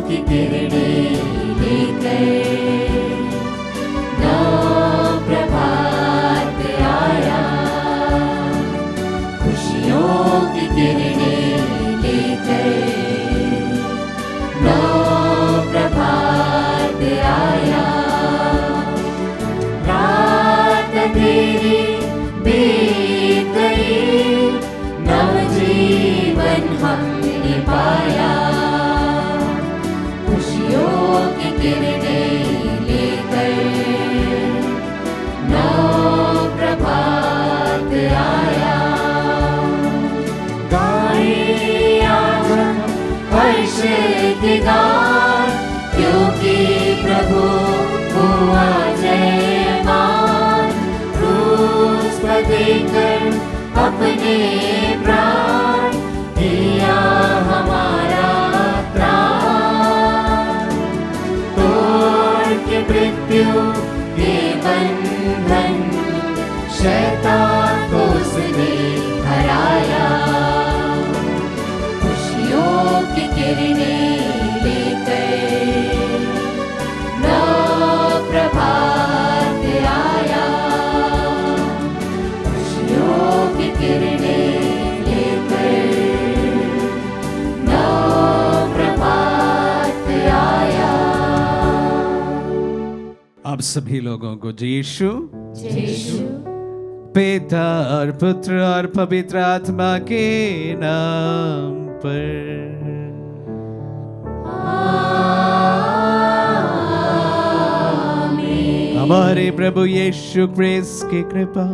की किरणें लेकर नव प्रभात आया, खुशियों की किरणें लेकर नव प्रभात आया। रात तेरी बीत गई, नव जीवन हमने पाया, खुशियों की किरणें लेकर नव प्रभात आया। गाएं आज हम हर्ष के गान, क्योंकि प्रभु हुआ जयमान। क्रूस पर देकर अपने प्राण दिया हमारा त्राण, तोड़ के मृत्यु के बंधन, शैतान को उसने हराया। खुशियों की किरणें लेकर नव प्रभात आया, खुशियों की किरणें लेकर नव प्रभात आया। आप सभी लोगों को यीशु यीशु पिता और पुत्र और पवित्र आत्मा के नाम पर आमीन। हमारे प्रभु यीशु क्रिस्त की कृपा,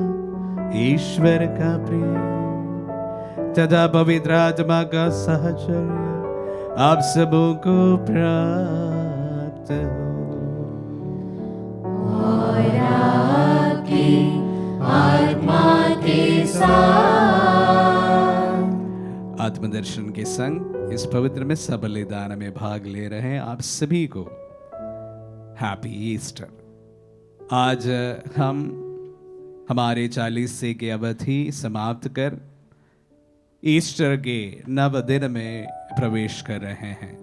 ईश्वर का प्रेम तथा पवित्र आत्मा का साहचर्य आप सबों को प्राप्त हो। और आपकी आत्मा के साथ। आत्मदर्शन के संग इस पवित्र में बलिदान में भाग ले रहे हैं आप सभी को हैप्पी ईस्टर। आज हम हमारे 40 की अवधि समाप्त कर ईस्टर के नव दिन में प्रवेश कर रहे हैं।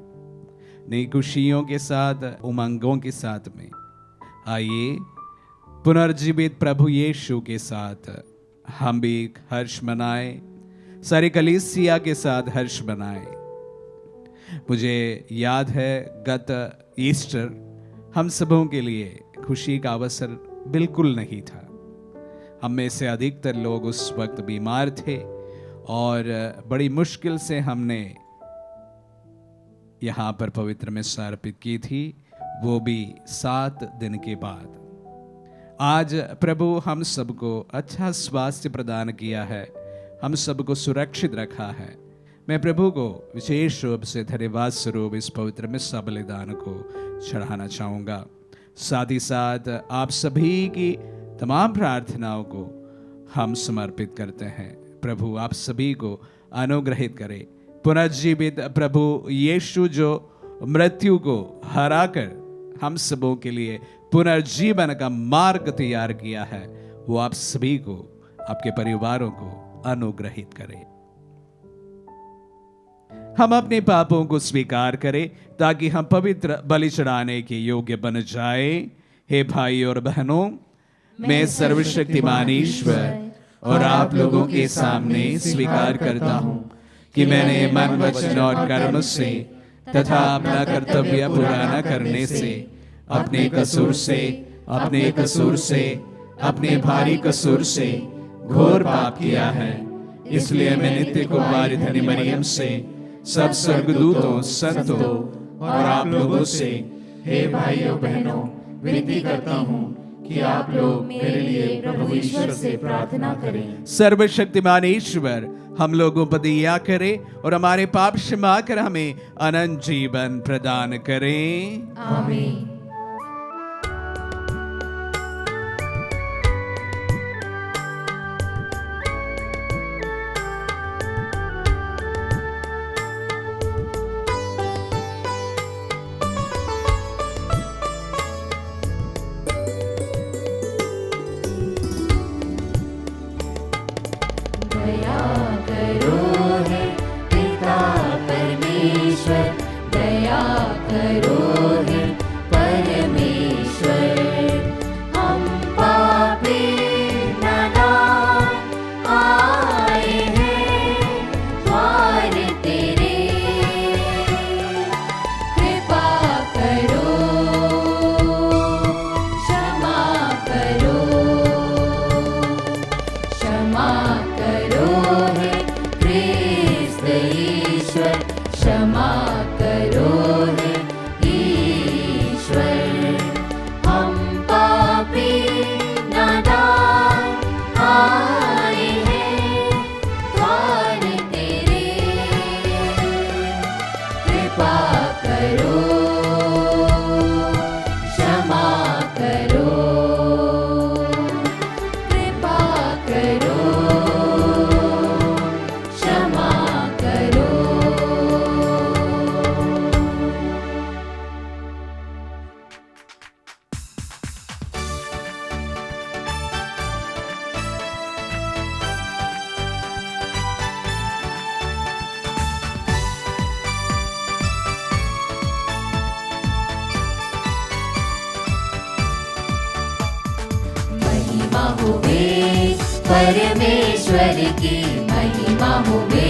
नई खुशियों के साथ, उमंगों के साथ में आइए पुनर्जीवित प्रभु यीशु के साथ हम भी हर्ष मनाएं, सारी कलीसिया के साथ हर्ष मनाएं। मुझे याद है गत ईस्टर हम सबों के लिए खुशी का अवसर बिल्कुल नहीं था। हम में से अधिकतर लोग उस वक्त बीमार थे और बड़ी मुश्किल से हमने यहाँ पर पवित्र में अर्पित की थी, वो भी 7 दिन के बाद। आज प्रभु हम सबको अच्छा स्वास्थ्य प्रदान किया है, हम सबको सुरक्षित रखा है। मैं प्रभु को विशेष रूप से धन्यवाद स्वरूप इस पवित्र में बलिदान को चढ़ाना चाहूँगा। साथ ही साथ आप सभी की तमाम प्रार्थनाओं को हम समर्पित करते हैं। प्रभु आप सभी को अनुग्रहित करे। पुनर्जीवित प्रभु यीशु जो मृत्यु को हराकर हम सबों के लिए पुनर्जीवन का मार्ग तैयार किया है, वो आप सभी को, आपके परिवारों को अनुग्रहित करे। हम अपने पापों को स्वीकार करें ताकि हम पवित्र बलि चढ़ाने के योग्य बन जाए। हे भाई और बहनों, मैं सर्वशक्तिमान ईश्वर और आप लोगों के सामने स्वीकार करता हूँ कि मैंने मन, वचन और कर्म से तथा अपना कर्तव्य पूरा न करने से, अपने कसूर से, अपने भारी कसूर से घोर पाप किया है। इसलिए मैं नित्य कुमारी धनी मरियम से, सब स्वर्गदूतों, संतों और आप लोगों से, हे भाइयों बहनों, विनती करता हूँ कि आप लोग मेरे लिए प्रभु ईश्वर से प्रार्थना करें। सर्वशक्तिमान ईश्वर हम लोगों पर दया करे और हमारे पाप क्षमा कर हमें अनंत जीवन प्रदान करें। आमीन। दया करो हे पिता परमेश्वर, दया करो हे परमेश्वर। हम पापी नादान आए हैं द्वार तेरे, कृपा करो क्षमा करो, क्षमा करो हे क्रिस्त ईश्वर, क्षमा करो हे ईश्वर। हम पापी नादान आए हैं द्वार तेरे, कृपा करो क्षमा करो, कृपा करो क्षमा करो। महिमा होवे परमेश्वर की, महिमा होवे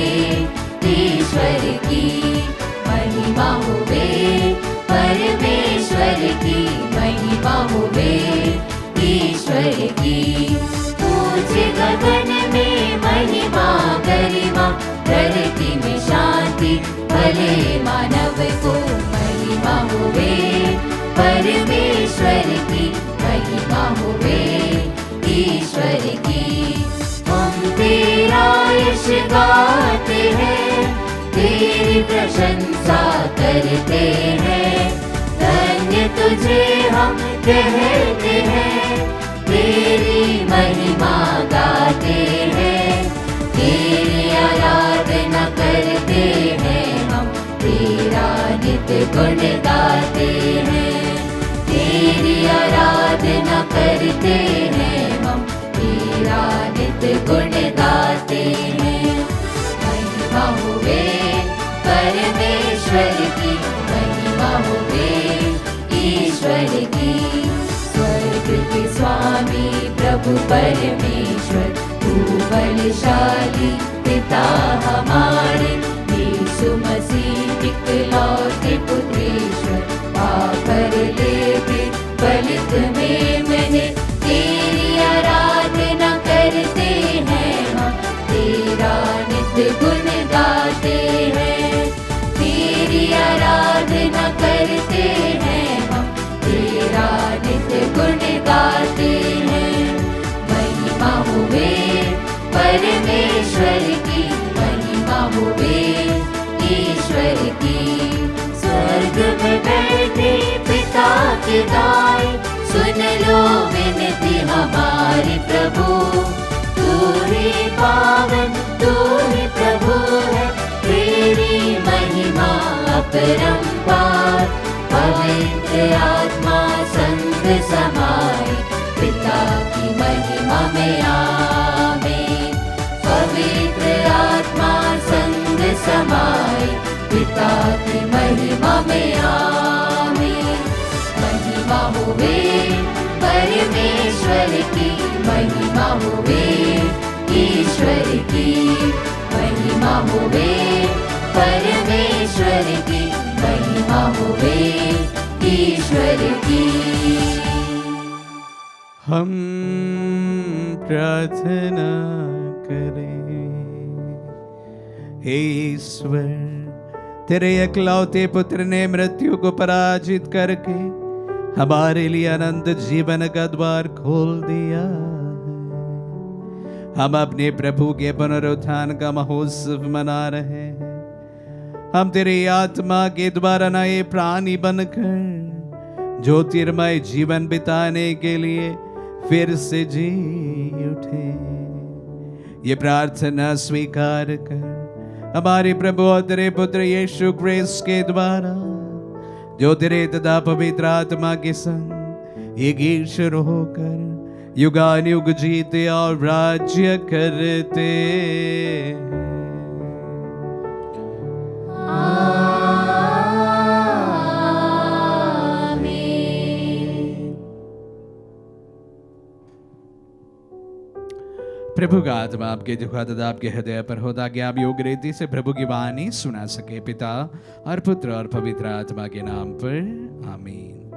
ईश्वर की, महिमा होवे परमेश्वर की, महिमा होवे ईश्वर की। ऊंचे गगन में महिमा गरिमा, धरती में शांति भले मानव को, महिमा होवे परमेश्वर की, महिमा होवे ईश्वर की। हम तेरा यश गाते हैं, तेरी प्रशंसा करते हैं, धन्य तुझे हम कहते हैं, तेरी महिमा गाते हैं, तेरी आराधना करते हैं हम, तेरा नित्य गुण गाते हैं, तेरी आराधना करते हैं हम, तेरा नित्य गुण गाते हैं। महिमा होवे परमेश्वर की, महिमा होवे ईश्वर की। स्वर्ग के स्वामी प्रभु परमेश्वर, तू बलशाली पिता हमारे, यीशु मसीह इकलौते पुत्रेश्वर, पाकर लेते बलित में मैंने, तेरी आराधना करते हैं हम, तेरा नित्य गुण गाते हैं, तेरी आराधना करते हैं हम, तेरा नित्य गुण गाते हैं। महिमा होवे परमेश्वर की, महिमा होवे ईश्वर की। स्वर्ग में बैठे पिता के दाई, सुन लो विनती हमारी प्रभु, तू ही पावन तू ही प्रभु है, तेरी महिमा अपरंपार। पवित्र आत्मा संग समाए, पिता की महिमा में आमीन। पवित्र आत्मा संग समाए, पिता की महिमा में आमीन। महिमा होवे परमेश्वर की, महिमा होवे ईश्वर की, महिमा होवे परमेश्वर की, महिमा होवे ईश्वर की। हम प्रार्थना करें। हे ईश्वर, तेरे एकलौते पुत्र ने मृत्यु को पराजित करके हमारे लिए अनंत जीवन का द्वार खोल दिया है। हम अपने प्रभु के पुनरुत्थान का महोत्सव मना रहे हैं। हम तेरी आत्मा के द्वारा नए प्राणी बनकर ज्योतिर्मय जीवन बिताने के लिए फिर से जी उठे। ये प्रार्थना स्वीकार कर हमारे प्रभु और तेरे पुत्र यीशु क्रिस्त के द्वारा, जो तेरे तथा पवित्र आत्मा के संग एक ईश्वर होकर युगानुयुग जीते और राज्य करते हैं। प्रभु का आत्मा आपके दुखद आपके हृदय पर हो ताकि आप योग रीति से प्रभु की वाणी सुना सके। पिता और पुत्र और पवित्र आत्मा के नाम पर आमीन।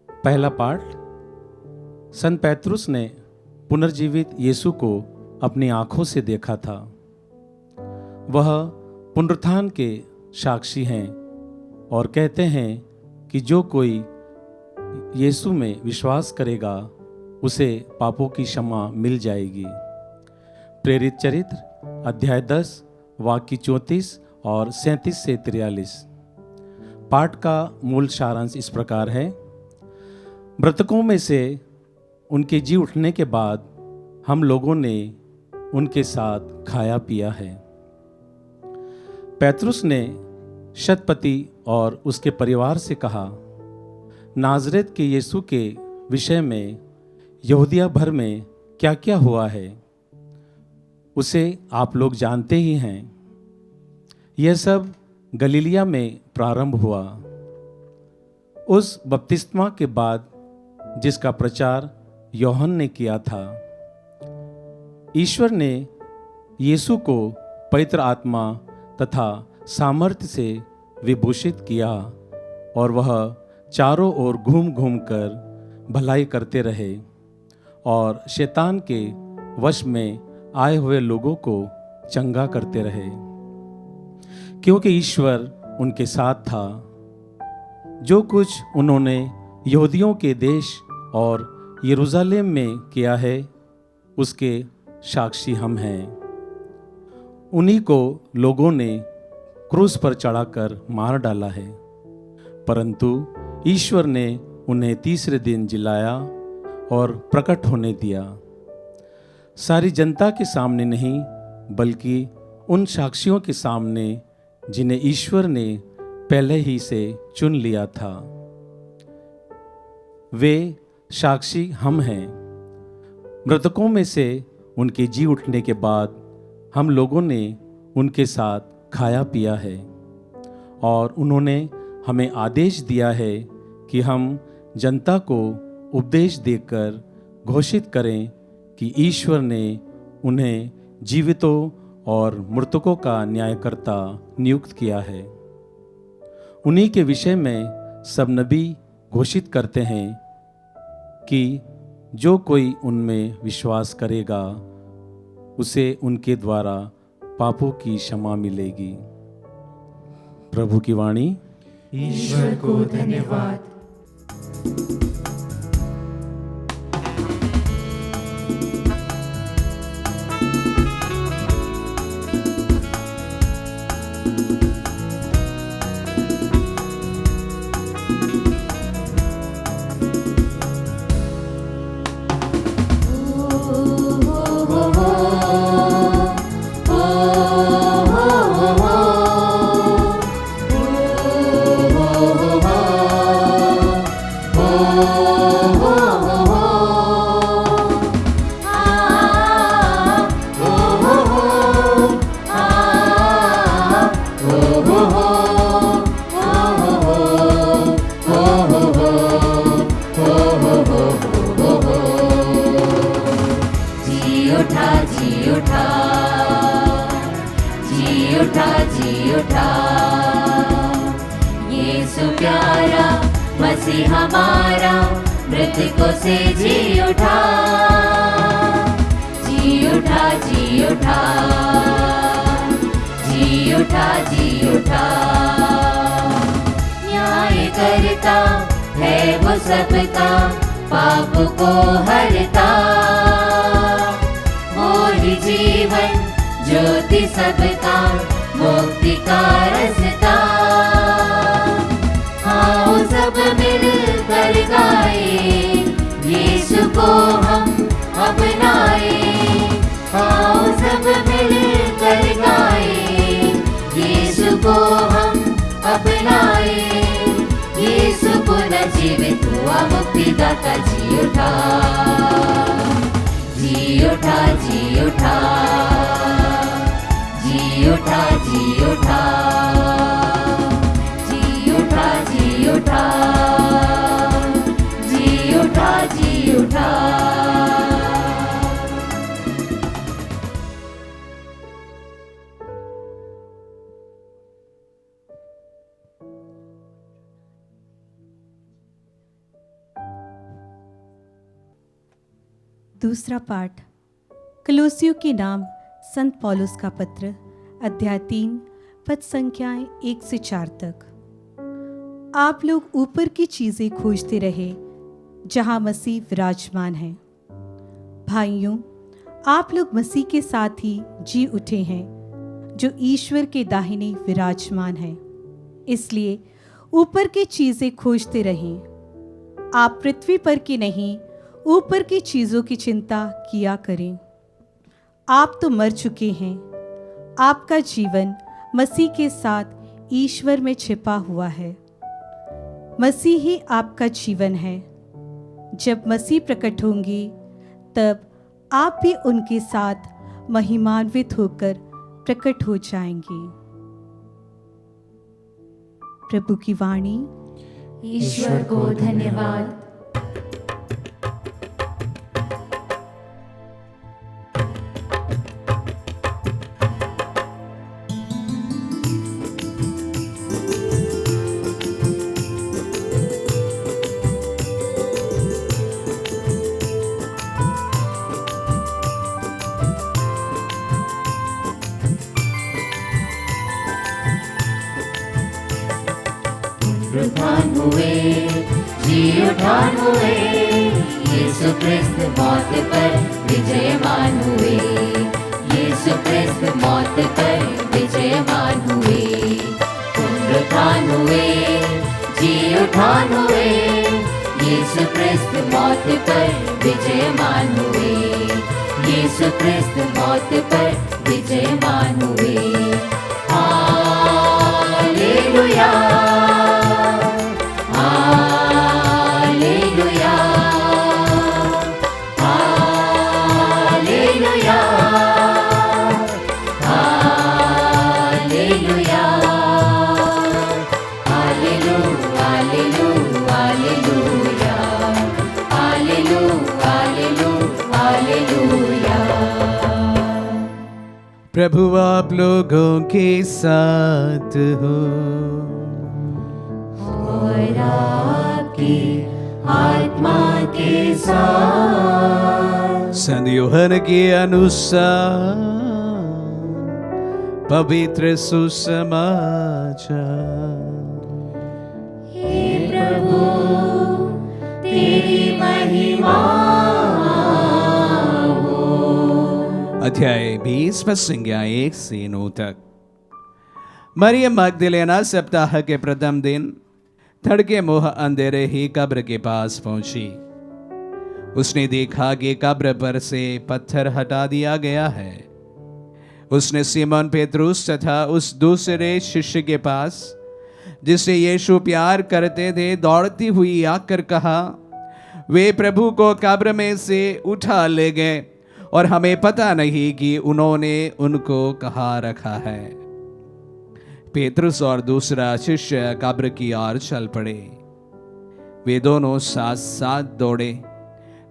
पहला पाठ। संत पैतरुस ने पुनर्जीवित यीशु को अपनी आंखों से देखा था। वह पुनरुत्थान के साक्षी हैं और कहते हैं कि जो कोई यीशु में विश्वास करेगा उसे पापों की क्षमा मिल जाएगी। प्रेरित चरित्र अध्याय 10 वाक्य 34 और 37 से 43। पाठ का मूल सारांश इस प्रकार है। मृतकों में से उनके जी उठने के बाद हम लोगों ने उनके साथ खाया पिया है। पैतरुस ने शतपति और उसके परिवार से कहा, नाजरेत के यीशु के विषय में यहूदिया भर में क्या क्या हुआ है उसे आप लोग जानते ही हैं। यह सब गलीलिया में प्रारंभ हुआ, उस बपतिस्मा के बाद जिसका प्रचार यूहन्ना ने किया था। ईश्वर ने यीशु को पवित्र आत्मा तथा सामर्थ्य से विभूषित किया और वह चारों ओर घूम घूम कर भलाई करते रहे और शैतान के वश में आए हुए लोगों को चंगा करते रहे, क्योंकि ईश्वर उनके साथ था। जो कुछ उन्होंने यहूदियों के देश और यरूशलेम में किया है उसके साक्षी हम हैं। उन्हीं को लोगों ने क्रूस पर चढ़ाकर मार डाला है, परंतु ईश्वर ने उन्हें तीसरे दिन जिलाया और प्रकट होने दिया। सारी जनता के सामने नहीं बल्कि उन साक्षियों के सामने जिन्हें ईश्वर ने पहले ही से चुन लिया था। वे साक्षी हम हैं। मृतकों में से उनके जी उठने के बाद हम लोगों ने उनके साथ खाया पिया है और उन्होंने हमें आदेश दिया है कि हम जनता को उपदेश देकर घोषित करें कि ईश्वर ने उन्हें जीवितों और मृतकों का न्यायकर्ता नियुक्त किया है। उन्हीं के विषय में सब नबी घोषित करते हैं कि जो कोई उनमें विश्वास करेगा उसे उनके द्वारा पापों की क्षमा मिलेगी। प्रभु की वाणी। ईश्वर को धन्यवाद। जी उठा, यीशु प्यारा मसीह हमारा मृतकों से जी उठा, जी उठा, जी उठा, जी उठा, जी उठा। न्याय करता है वो सबका, पाप को हरता, वो ही जीवन ज्योति सबका, मुक्ति का रास्ता। आओ सब मिल कर गाए, यीशु को हम अपनाए। आओ सब मिल कर गाए, यीशु को हम अपनाए। यीशु पुनर्जीवित हुआ, मुक्तिदाता जी उठा, जी उठा, जी उठा, जी उठा, जी उठा, जी उठा, जी उठा। दूसरा पाठ कलोसियों के नाम संत पौलुस का पत्र, अध्याय 3, पद संख्याएं 1 से 4 तक। आप लोग ऊपर की चीज़ें खोजते रहे जहाँ मसीह विराजमान है। भाइयों, आप लोग मसीह के साथ ही जी उठे हैं जो ईश्वर के दाहिने विराजमान है। इसलिए ऊपर की चीज़ें खोजते रहें। आप पृथ्वी पर की नहीं, ऊपर की चीज़ों की चिंता किया करें। आप तो मर चुके हैं, आपका जीवन मसीह के साथ ईश्वर में छिपा हुआ है। मसीह ही आपका जीवन है। जब मसीह प्रकट होंगे तब आप भी उनके साथ महिमान्वित होकर प्रकट हो जाएंगे। प्रभु की वाणी। ईश्वर को धन्यवाद। पुनरुत्थान हुए, जी उठान हुए, यीशु क्रिस्त मौत पर विजयमान हुए, यीशु क्रिस्त मौत पर विजयमान हुए। पुनरुत्थान हुए, जी उठान हुए, यीशु क्रिस्त मौत पर विजयमान हुए, यीशु क्रिस्त मौत पर विजयमान हुए। Hallelujah, hallelujah, hallelujah, hallelujah, hallelujah, hallelujah, hallelujah, hallelujah. प्रभु आप लोगों के साथ हो और आपकी आत्मा के साथ। संत यूहन्ना के अनुसार पवित्र सुसमाचार। हे प्रभु, तेरी महिमा हो। अध्याय 20 पद संख्या 1 से 9 तक। मरियम मगदलेना सप्ताह के प्रथम दिन तड़के मुँह अंधेरे ही कब्र के पास पहुंची। उसने देखा कि कब्र पर से पत्थर हटा दिया गया है। उसने सीमोन पेतरुस तथा उस दूसरे शिष्य के पास जिसे यीशु प्यार करते थे दौड़ती हुई आकर कहा, वे प्रभु को कब्र में से उठा ले गए और हमें पता नहीं कि उन्होंने उनको कहाँ रखा है। पेतरुस और दूसरा शिष्य कब्र की ओर चल पड़े। वे दोनों साथ साथ दौड़े।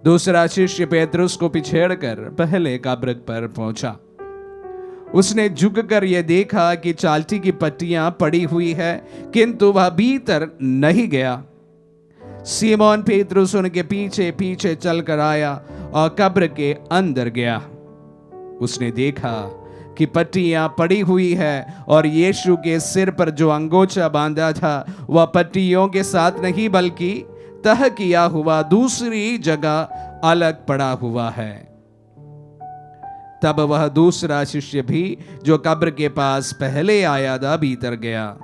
दूसरा शिष्य पेतरुस को पिछेड़कर पहले कब्र पर पहुंचा। उसने झुककर यह देखा कि चालती की पट्टियां पड़ी हुई है, किंतु वह भीतर नहीं गया। सीमोन पेतरुस उनके पीछे पीछे चलकर आया और कब्र के अंदर गया। उसने देखा कि पट्टियां पड़ी हुई है और यीशु के सिर पर जो अंगोछा बांधा था वह पट्टियों के साथ नहीं बल्कि तह किया हुआ दूसरी जगह अलग पड़ा हुआ है। तब वह दूसरा शिष्य भी जो कब्र के पास पहले आया था भीतर गया।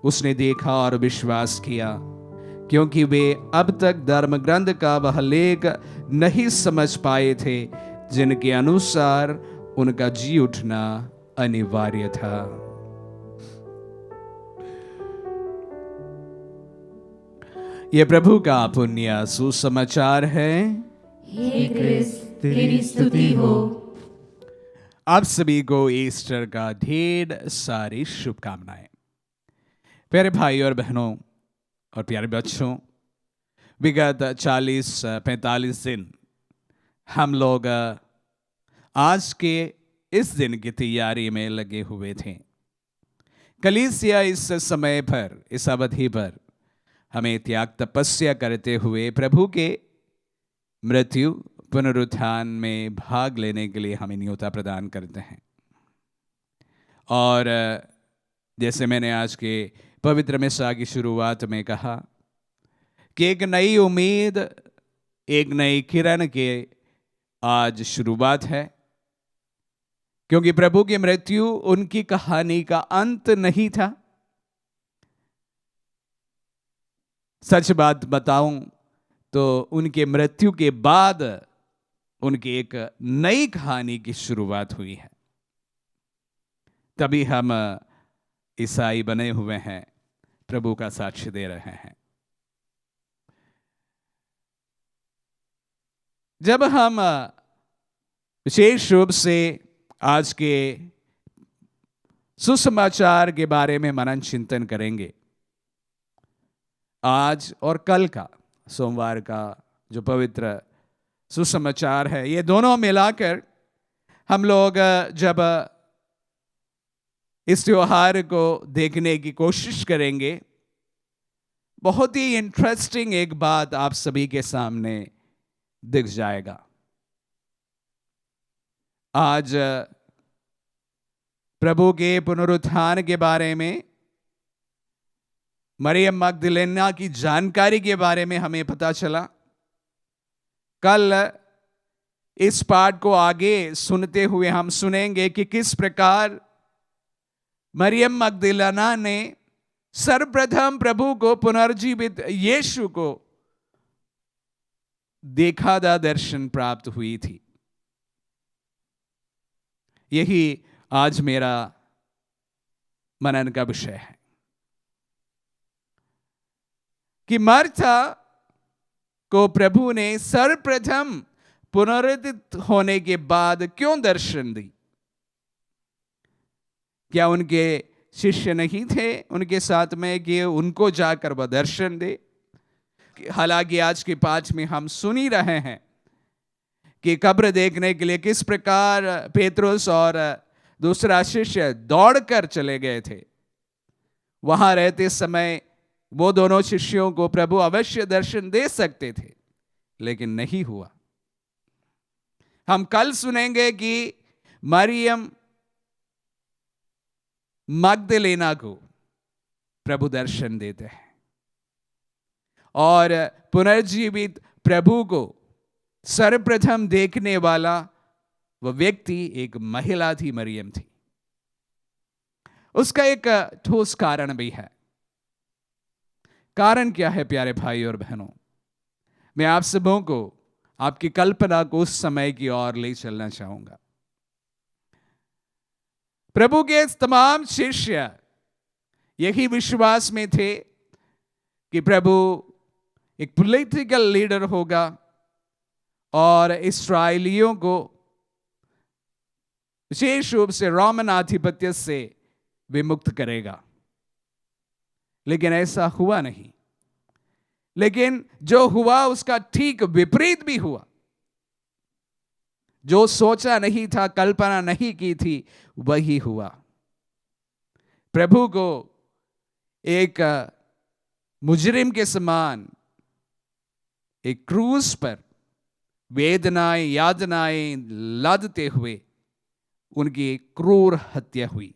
उसने देखा और विश्वास किया, क्योंकि वे अब तक धर्म ग्रंथ का वह लेख नहीं समझ पाए थे जिनके अनुसार उनका जी उठना अनिवार्य था। यह प्रभु का पुण्य सुसमाचार है। हे क्रिस्त, तेरी स्तुति हो। आप सभी को ईस्टर का ढेर सारी शुभकामनाएं। प्यारे भाई और बहनों और प्यारे बच्चों, विगत 40-45 दिन हम लोग आज के इस दिन की तैयारी में लगे हुए थे। कलीसिया इस समय पर, इस अवधि पर हमें त्याग तपस्या करते हुए प्रभु के मृत्यु, पुनरुत्थान में भाग लेने के लिए हमें न्योता प्रदान करते हैं। और जैसे मैंने आज के पवित्र मिसा की शुरुआत में कहा कि एक नई उम्मीद, एक नई किरण के आज शुरुआत है, क्योंकि प्रभु की मृत्यु उनकी कहानी का अंत नहीं था। सच बात बताऊं तो उनके मृत्यु के बाद उनकी एक नई कहानी की शुरुआत हुई है। तभी हम ईसाई बने हुए हैं, प्रभु का साक्ष्य दे रहे हैं। जब हम विशेष रूप से आज के सुसमाचार के बारे में मनन चिंतन करेंगे, आज और कल का सोमवार का जो पवित्र सुसमाचार है, ये दोनों मिलाकर हम लोग जब इस त्योहार को देखने की कोशिश करेंगे, बहुत ही इंटरेस्टिंग एक बात आप सभी के सामने दिख जाएगा। आज प्रभु के पुनरुत्थान के बारे में, मरियम मगदलेना की जानकारी के बारे में हमें पता चला। कल इस पाठ को आगे सुनते हुए हम सुनेंगे कि किस प्रकार मरियम मगदलेना ने सर्वप्रथम प्रभु को, पुनर्जीवित यीशु को देखा था, दर्शन प्राप्त हुई थी। यही आज मेरा मनन का विषय है कि मार्था को प्रभु ने सर्वप्रथम पुनरुत्थित होने के बाद क्यों दर्शन दी। क्या उनके शिष्य नहीं थे उनके साथ में कि उनको जाकर वह दर्शन दे? हालांकि आज के पाठ में हम सुन ही रहे हैं कि कब्र देखने के लिए किस प्रकार पेतरुस और दूसरा शिष्य दौड़कर चले गए थे। वहां रहते समय वो दोनों शिष्यों को प्रभु अवश्य दर्शन दे सकते थे, लेकिन नहीं हुआ। हम कल सुनेंगे कि मरियम मगदलेना को प्रभु दर्शन देते हैं और पुनर्जीवित प्रभु को सर्वप्रथम देखने वाला वह व्यक्ति एक महिला थी, मरियम थी। उसका एक ठोस कारण भी है। कारण क्या है प्यारे भाई और बहनों? मैं आप सबों को, आपकी कल्पना को उस समय की ओर ले चलना चाहूंगा। प्रभु के तमाम शिष्य यही विश्वास में थे कि प्रभु एक पॉलिटिकल लीडर होगा और इस्राएलियों को विशेष रूप से रोमन आधिपत्य से विमुक्त करेगा। लेकिन ऐसा हुआ नहीं। लेकिन जो हुआ उसका ठीक विपरीत भी हुआ। जो सोचा नहीं था, कल्पना नहीं की थी, वही हुआ। प्रभु को एक मुजरिम के समान एक क्रूस पर वेदनाएं, यातनाएं लादते हुए उनकी क्रूर हत्या हुई।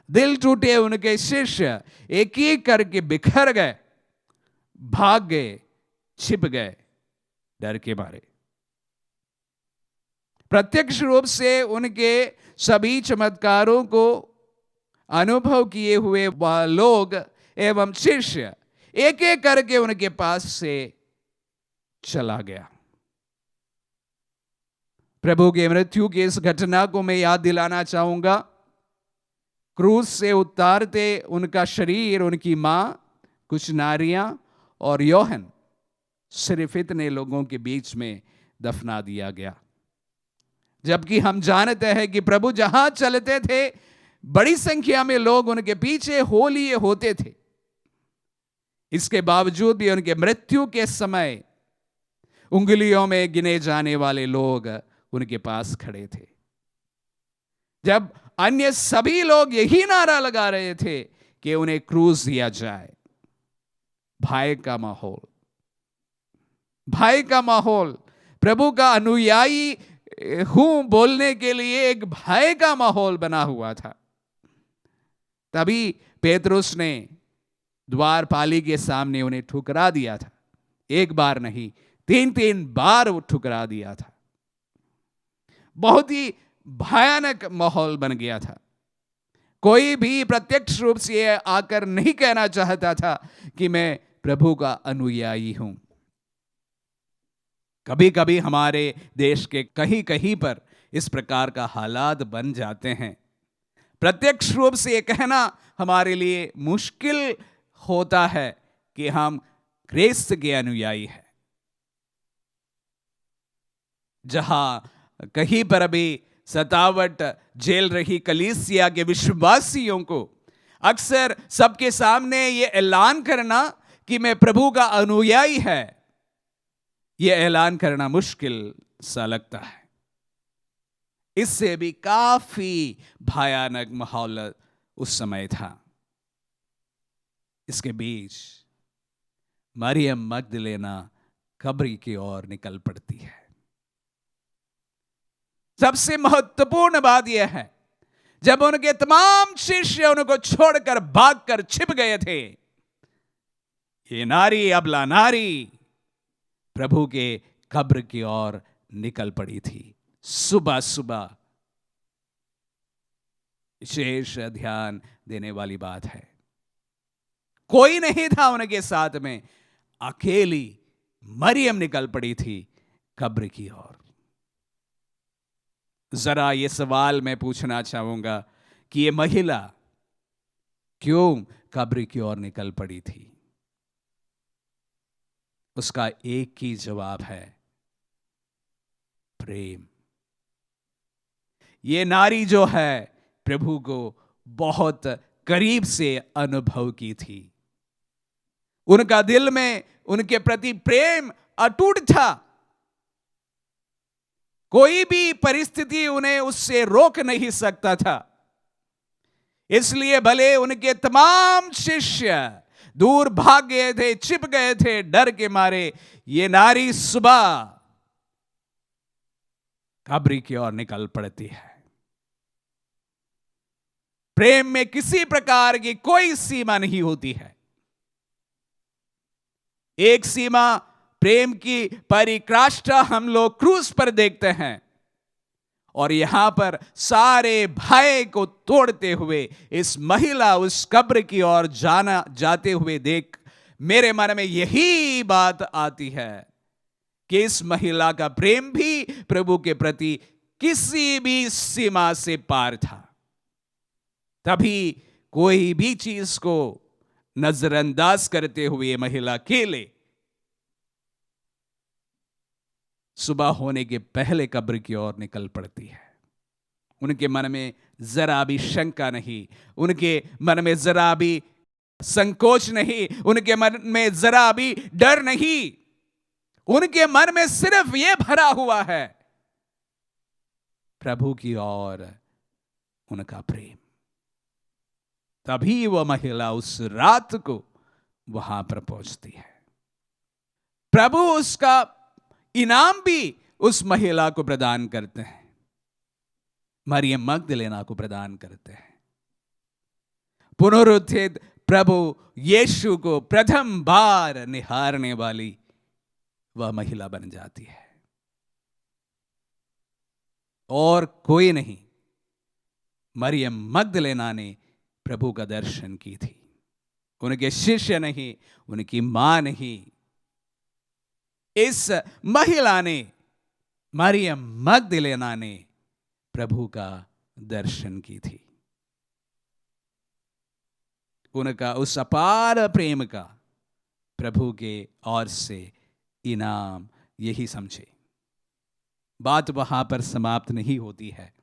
दिल टूटे उनके शिष्य एक एक करके बिखर गए, भाग गए, छिप गए डर के मारे। प्रत्यक्ष रूप से उनके सभी चमत्कारों को अनुभव किए हुए वह लोग एवं शिष्य एक एक करके उनके पास से चला गया। प्रभु के मृत्यु की इस घटना को मैं याद दिलाना चाहूंगा। क्रूस से उतारते उनका शरीर उनकी मां, कुछ नारियां और योहन, सिर्फ इतने लोगों के बीच में दफना दिया गया। जबकि हम जानते हैं कि प्रभु जहां चलते थे बड़ी संख्या में लोग उनके पीछे हो लिए होते थे। इसके बावजूद भी उनके मृत्यु के समय उंगलियों में गिने जाने वाले लोग उनके पास खड़े थे, जब अन्य सभी लोग यही नारा लगा रहे थे कि उन्हें क्रूस दिया जाए। भय का माहौल। भय का माहौल, प्रभु का अनुयायी हूं बोलने के लिए एक भय का माहौल बना हुआ था। तभी पेतरुस ने द्वारपाली के सामने उन्हें ठुकरा दिया था। एक बार नहीं, 3 बार वो ठुकरा दिया था। बहुत ही भयानक माहौल बन गया था। कोई भी प्रत्यक्ष रूप से आकर नहीं कहना चाहता था कि मैं प्रभु का अनुयायी हूं। कभी कभी हमारे देश के कहीं कहीं पर इस प्रकार का हालात बन जाते हैं। प्रत्यक्ष रूप से ये कहना हमारे लिए मुश्किल होता है कि हम क्रिस्त के अनुयायी हैं। जहां कहीं पर भी सतावट झेल रही कलीसिया के विश्वासियों को अक्सर सबके सामने ये ऐलान करना कि मैं प्रभु का अनुयायी है, ये ऐलान करना मुश्किल सा लगता है। इससे भी काफी भयानक माहौल उस समय था। इसके बीच मरियम मगदलेना कब्र की ओर निकल पड़ती है। सबसे महत्वपूर्ण बात यह है, जब उनके तमाम शिष्य उनको छोड़कर भागकर छिप गए थे, ये नारी, अबला नारी, प्रभु के कब्र की ओर निकल पड़ी थी। सुबह सुबह विशेष ध्यान देने वाली बात है, कोई नहीं था उनके साथ में, अकेली मरियम निकल पड़ी थी कब्र की ओर। जरा ये सवाल मैं पूछना चाहूंगा कि ये महिला क्यों कब्र की ओर निकल पड़ी थी? उसका एक ही जवाब है, प्रेम। ये नारी जो है प्रभु को बहुत करीब से अनुभव की थी। उनका दिल में उनके प्रति प्रेम अटूट था। कोई भी परिस्थिति उन्हें उससे रोक नहीं सकता था। इसलिए भले उनके तमाम शिष्य दूर भाग गए थे, छिप गए थे डर के मारे, ये नारी सुबह कब्र की ओर निकल पड़ती है। प्रेम में किसी प्रकार की कोई सीमा नहीं होती है। एक सीमा प्रेम की परिकाष्ठा हम लोग क्रूस पर देखते हैं, और यहां पर सारे भय को तोड़ते हुए इस महिला उस कब्र की ओर जाते हुए देख मेरे मन में यही बात आती है कि इस महिला का प्रेम भी प्रभु के प्रति किसी भी सीमा से पार था। तभी कोई भी चीज को नजरअंदाज करते हुए महिला अकेले सुबह होने के पहले कब्र की ओर निकल पड़ती है। उनके मन में जरा भी शंका नहीं, उनके मन में जरा भी संकोच नहीं, उनके मन में जरा भी डर नहीं। उनके मन में सिर्फ यह भरा हुआ है, प्रभु की ओर उनका प्रेम। तभी वह महिला उस रात को वहां पर पहुंचती है। प्रभु उसका इनाम भी उस महिला को प्रदान करते हैं, मरियम मगदलेना को प्रदान करते हैं। पुनरुत्थित प्रभु यीशु को प्रथम बार निहारने वाली वह महिला बन जाती है, और कोई नहीं, मरियम मगदलेना ने प्रभु का दर्शन की थी। उनके शिष्य नहीं, उनकी मां नहीं, इस महिला ने, मरियम मगदलेना ने प्रभु का दर्शन की थी। उनका उस अपार प्रेम का प्रभु के ओर से इनाम यही समझे। बात वहां पर समाप्त नहीं होती है।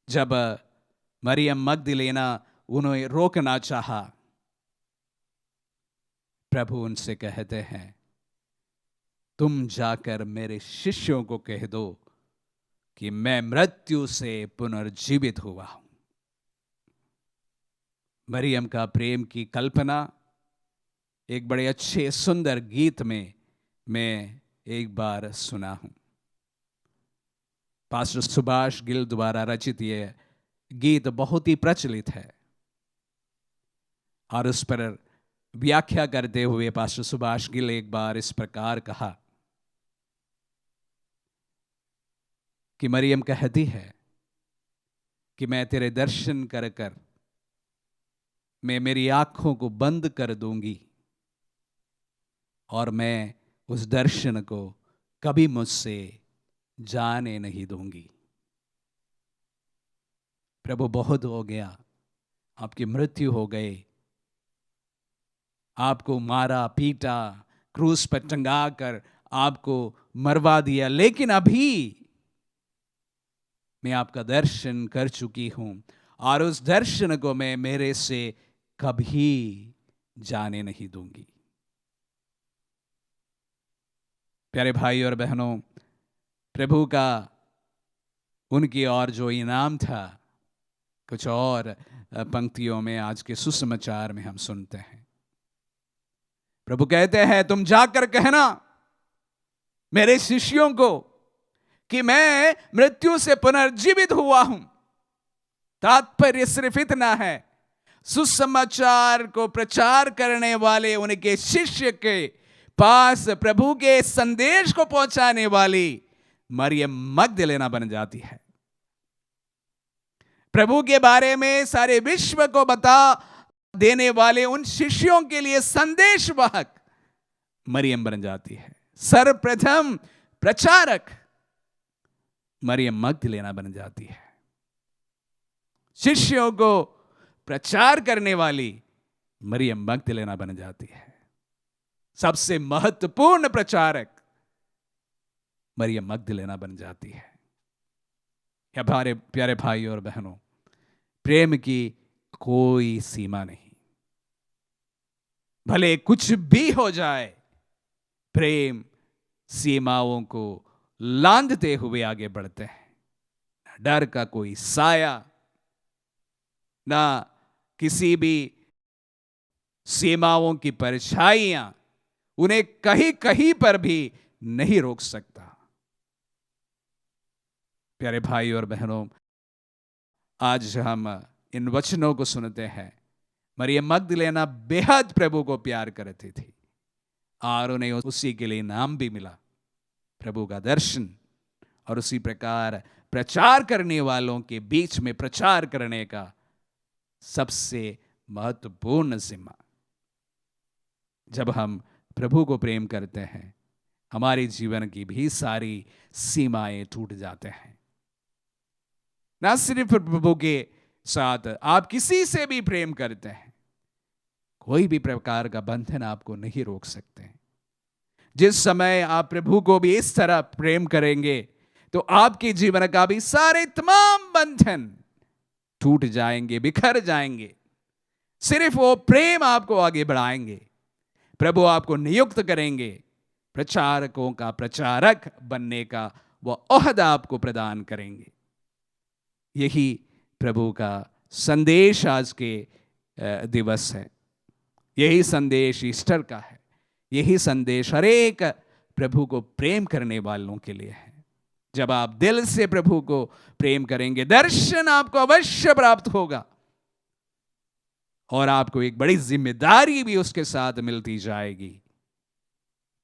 जब मरियम मगदलेना उन्हें रोकना चाहा, प्रभु उनसे कहते हैं, तुम जाकर मेरे शिष्यों को कह दो कि मैं मृत्यु से पुनर्जीवित हुआ हूं। मरियम का प्रेम की कल्पना एक बड़े अच्छे सुंदर गीत में मैं एक बार सुना हूं। पास्टर सुभाष गिल द्वारा रचित यह गीत बहुत ही प्रचलित है और उस पर व्याख्या करते हुए पास्टर सुभाष गिल एक बार इस प्रकार कहा कि मरियम कहती है कि मैं तेरे दर्शन कर कर मैं मेरी आंखों को बंद कर दूंगी और मैं उस दर्शन को कभी मुझसे जाने नहीं दूंगी। प्रभु बहुत हो गया, आपकी मृत्यु हो गई, आपको मारा पीटा, क्रूस पर टंगा कर आपको मरवा दिया, लेकिन अभी मैं आपका दर्शन कर चुकी हूं और उस दर्शन को मैं मेरे से कभी जाने नहीं दूंगी। प्यारे भाई और बहनों, प्रभु का उनकी ओर जो इनाम था कुछ और पंक्तियों में आज के सुसमाचार में हम सुनते हैं। प्रभु कहते हैं, तुम जाकर कहना मेरे शिष्यों को कि मैं मृत्यु से पुनर्जीवित हुआ हूं। तात्पर्य सिर्फ इतना है, सुसमाचार को प्रचार करने वाले उनके शिष्य के पास प्रभु के संदेश को पहुंचाने वाली मरियम मगदलेना बन जाती है। प्रभु के बारे में सारे विश्व को बता देने वाले उन शिष्यों के लिए संदेशवाहक मरियम बन जाती है। सर्वप्रथम प्रचारक मरियम मगदलेना बन जाती है। शिष्यों को प्रचार करने वाली मरियम मगदलेना बन जाती है। सबसे महत्वपूर्ण प्रचारक मरियम मगदलेना बन जाती है। या हमारे प्यारे भाई और बहनों, प्रेम की कोई सीमा नहीं। भले कुछ भी हो जाए, प्रेम सीमाओं को लांघते हुए आगे बढ़ते हैं। डर का कोई साया, ना किसी भी सीमाओं की परछाइयां उन्हें कहीं कहीं पर भी नहीं रोक सकता। प्यारे भाई और बहनों, आज हम इन वचनों को सुनते हैं। मरियम मगदलेना बेहद प्रभु को प्यार करती थी और उन्हें उसी के लिए नाम भी मिला, प्रभु का दर्शन। और उसी प्रकार प्रचार करने वालों के बीच में प्रचार करने का सबसे महत्वपूर्ण जिम्मा। जब हम प्रभु को प्रेम करते हैं, हमारे जीवन की भी सारी सीमाएं टूट जाते हैं। ना सिर्फ प्रभु के साथ, आप किसी से भी प्रेम करते हैं, कोई भी प्रकार का बंधन आपको नहीं रोक सकते। जिस समय आप प्रभु को भी इस तरह प्रेम करेंगे तो आपके जीवन का भी सारे तमाम बंधन टूट जाएंगे, बिखर जाएंगे। सिर्फ वो प्रेम आपको आगे बढ़ाएंगे। प्रभु आपको नियुक्त करेंगे, प्रचारकों का प्रचारक बनने का वह ओहदा आपको प्रदान करेंगे। यही प्रभु का संदेश आज के दिवस है। यही संदेश ईस्टर का है। यही संदेश हर एक प्रभु को प्रेम करने वालों के लिए है। जब आप दिल से प्रभु को प्रेम करेंगे, दर्शन आपको अवश्य प्राप्त होगा और आपको एक बड़ी जिम्मेदारी भी उसके साथ मिलती जाएगी,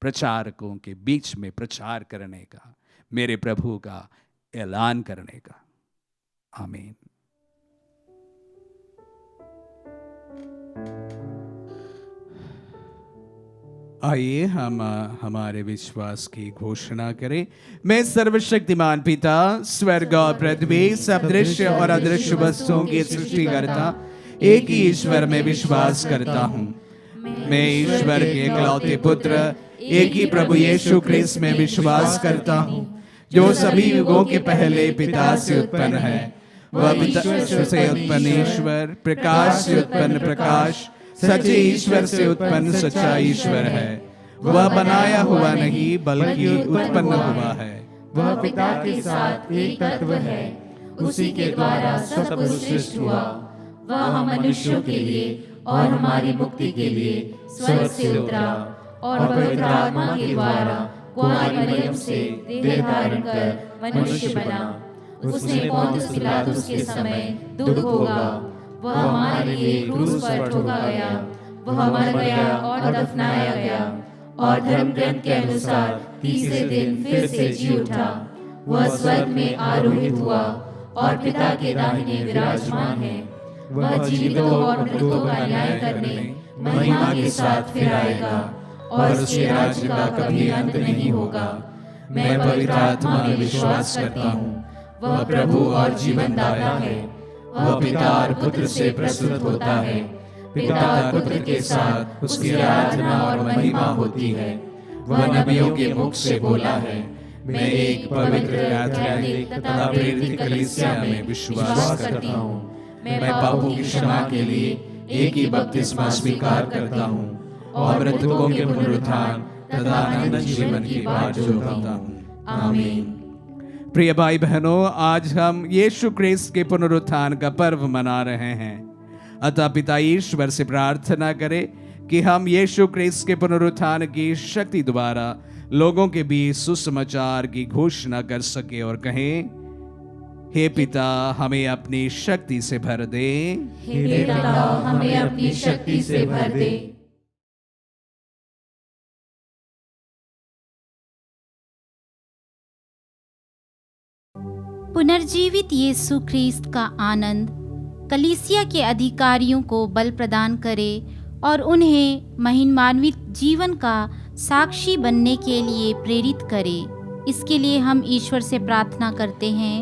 प्रचारकों के बीच में प्रचार करने का, मेरे प्रभु का ऐलान करने का। आमीन। आइए हम हमारे विश्वास की घोषणा करें। मैं सर्वशक्तिमान पिता, स्वर्ग और पृथ्वी, सब दृश्य और अदृश्य वस्तुओं की सृष्टिकर्ता एक ही ईश्वर में विश्वास करता हूँ। मैं ईश्वर के इकलौते पुत्र, एक ही प्रभु यीशु ख्रिस्त में विश्वास करता हूँ, जो सभी युगों के पहले पिता से उत्पन्न है। वह पिता से उत्पन्न ईश्वर, प्रकाश से उत्पन्न प्रकाश, सच्चे ईश्वर से उत्पन्न सच्चा ईश्वर है। वह बनाया हुआ नहीं बल्कि उत्पन्न हुआ है। वह पिता के साथ एक तत्व है, उसी के द्वारा सब कुछ सृष्टि हुआ। वह हम मनुष्यों के लिए और हमारी मुक्ति के लिए स्वर्ग से उतरा और पवित्र आत्मा के द्वारा कुंवारी मरियम से देह धारण कर मनुष्य बना। उसने पौंतुस पिलातुस के समय दुख भोगा, वह हमारे लिए क्रूस पर ठोका गया, वह मर गया और दफनाया गया और धर्म ग्रंथ के अनुसार तीसरे दिन फिर से जी उठा। वह स्वर्ग में आरोहित हुआ और पिता के दाहिने विराजमान है। वह जीवितों और मृतों का न्याय करने महिमा के साथ फिर आएगा और उसके राज्य का कभी अंत नहीं होगा। मैं पवित्र आत्मा में विश्वास करता हूँ, वह प्रभु और जीवन दाता है। वह पिता और पुत्र से प्रस्तुत होता है, पिता और पुत्र के साथ उसकी आराधना और महिमा होती है। वह नबियों के मुख से बोला है। मैं एक पवित्र कैथोलिक तथा प्रेरित कलीसिया में विश्वास करता हूँ। मैं पापों की क्षमा के लिए एक ही बपतिस्मा स्वीकार करता हूँ और मृतकों के पुनरुत्थान तथा अनंत जीवन की बाट जोहता हूँ। आमीन। प्रिय भाई बहनों, आज हम यीशु क्रिस्त के पुनरुत्थान का पर्व मना रहे हैं। अतः पिता ईश्वर से प्रार्थना करें कि हम यीशु क्रिस्त के पुनरुत्थान की शक्ति द्वारा लोगों के बीच सुसमाचार की घोषणा कर सके और कहें, हे पिता हमें अपनी शक्ति से भर दे। हे पिता हमें अपनी शक्ति से भर दे। पुनर्जीवित यीशु ख्रीस्त का आनंद कलीसिया के अधिकारियों को बल प्रदान करे और उन्हें महिमान्वित जीवन का साक्षी बनने के लिए प्रेरित करे। इसके लिए हम ईश्वर से प्रार्थना करते हैं,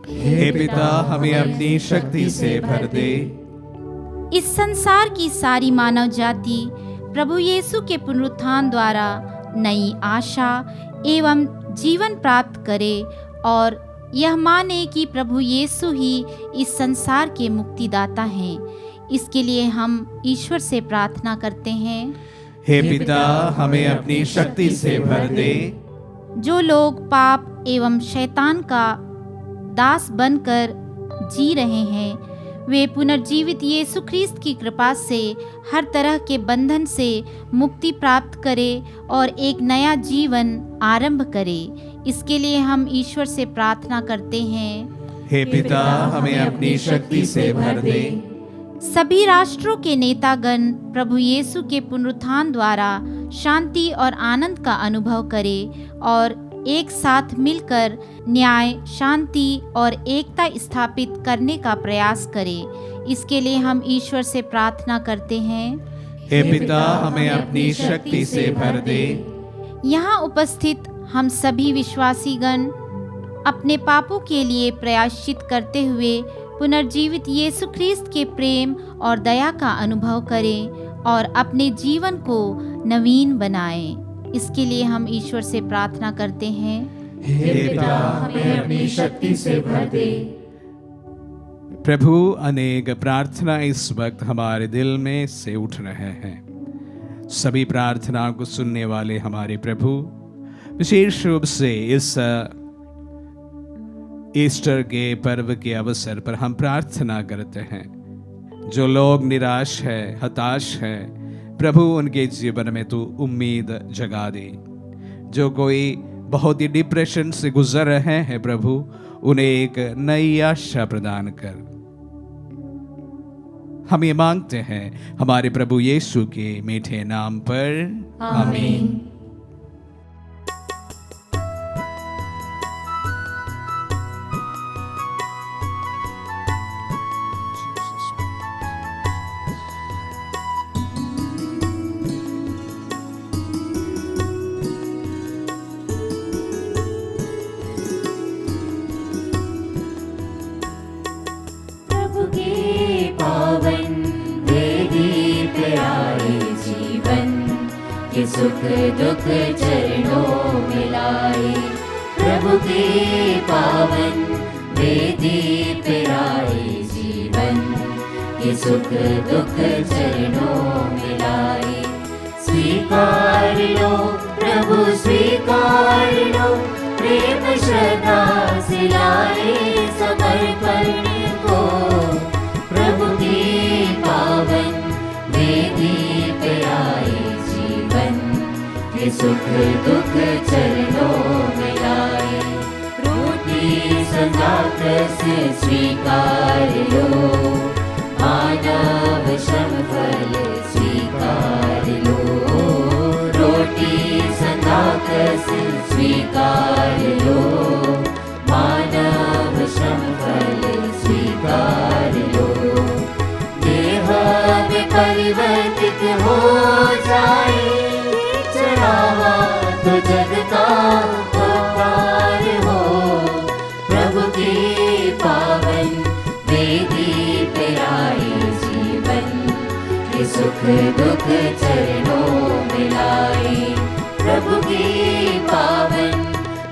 हे पिता हमें अपनी शक्ति से भर दे। इस संसार की सारी मानव जाति प्रभु यीशु के पुनरुत्थान द्वारा नई आशा एवं जीवन प्राप्त करे और यह माने कि प्रभु यीशु ही इस संसार के मुक्तिदाता हैं। इसके लिए हम ईश्वर से प्रार्थना करते हैं, हे पिता हमें अपनी शक्ति से भर दे। जो लोग पाप एवं शैतान का दास बनकर जी रहे हैं, वे पुनर्जीवित यीशु ख्रीस्त की कृपा से हर तरह के बंधन से मुक्ति प्राप्त करें और एक नया जीवन आरंभ करें। इसके लिए हम ईश्वर से प्रार्थना करते हैं, हे पिता हमें अपनी शक्ति से भर दे। सभी राष्ट्रों के नेतागण प्रभु यीशु के पुनरुत्थान द्वारा शांति और आनंद का अनुभव करें और एक साथ मिलकर न्याय, शांति और एकता स्थापित करने का प्रयास करें। इसके लिए हम ईश्वर से प्रार्थना करते हैं, हे पिता हमें अपनी शक्ति से भर दे। यहाँ उपस्थित हम सभी विश्वासीगण अपने पापों के लिए प्रायश्चित करते हुए पुनर्जीवित यीशु ख्रीस्त के प्रेम और दया का अनुभव करें और अपने जीवन को नवीन बनाएं। इसके लिए हम ईश्वर से प्रार्थना करते हैं, हे पिता हमें अपनी शक्ति से भर दे। प्रभु अनेक प्रार्थना इस वक्त हमारे दिल में से उठ रहे हैं। सभी प्रार्थनाओं को सुनने वाले हमारे प्रभु, विशेष रूप से इस ईस्टर के पर्व के अवसर पर हम प्रार्थना करते हैं, जो लोग निराश है, हताश है, प्रभु उनके जीवन में तू उम्मीद जगा दे। जो कोई बहुत ही डिप्रेशन से गुजर रहे हैं, प्रभु उन्हें एक नई आशा प्रदान कर। हम ये मांगते हैं हमारे प्रभु यीशु के मीठे नाम पर, आमीन। सुख दुख चरणों में लाए, प्रभु के पावन वेदी पे आए जीवन के सुख दुख चरणों में लाए। स्वीकार लो प्रभु स्वीकार लो, प्रेम श्रद्धा से लाए समर्पण को, प्रभु के पावन सुख दुख चरणों में लाए। रोटी सदा रस स्वीकार लो, मानव श्रम फल स्वीकार लो। रोटी सदा रस स्वीकार लो, मानव श्रम फल स्वीकार लो। देह में परिवर्तित हो जाए, चढ़ावा तो जग का उपकार हो। प्रभु की पावन वेदी पे आए जीवन, के सुख दुख चरणों में लाए। प्रभु की पावन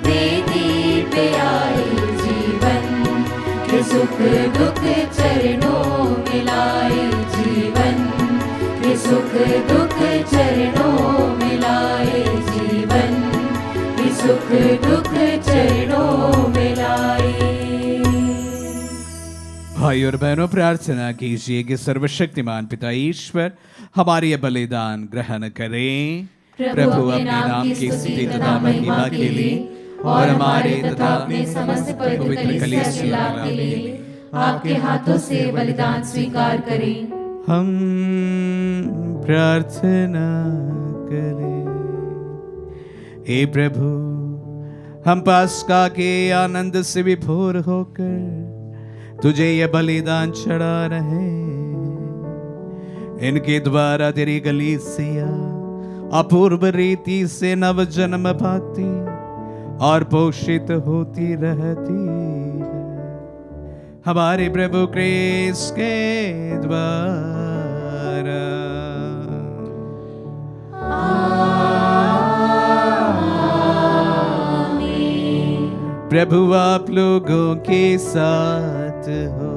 वेदी पे आए जीवन, के सुख दुख चरणों में लाए जीवन, के सुख दुख चरणों में लाए जीवन, के सुख दुख चरणों में लाए। भाई और बहनों, प्रार्थना कीजिए कि सर्वशक्तिमान पिता ईश्वर हमारे ये बलिदान ग्रहण करें। प्रभु अपने नाम की स्तुति तथा महिमा के लिए और हमारे तथा अपने समस्त पवित्र कलीसिया के लिए आपके हाथों से बलिदान स्वीकार करें। हम प्रार्थना करें। हे प्रभु, हम पास्का के आनंद से विभोर होकर तुझे ये बलिदान चढ़ा रहे। इनके द्वारा तेरी कलीसिया अपूर्व रीति से नव जन्म पाती और पोषित होती रहती है। हमारे प्रभु क्रिस्त के द्वारा। प्रभु आप लोगों के साथ हो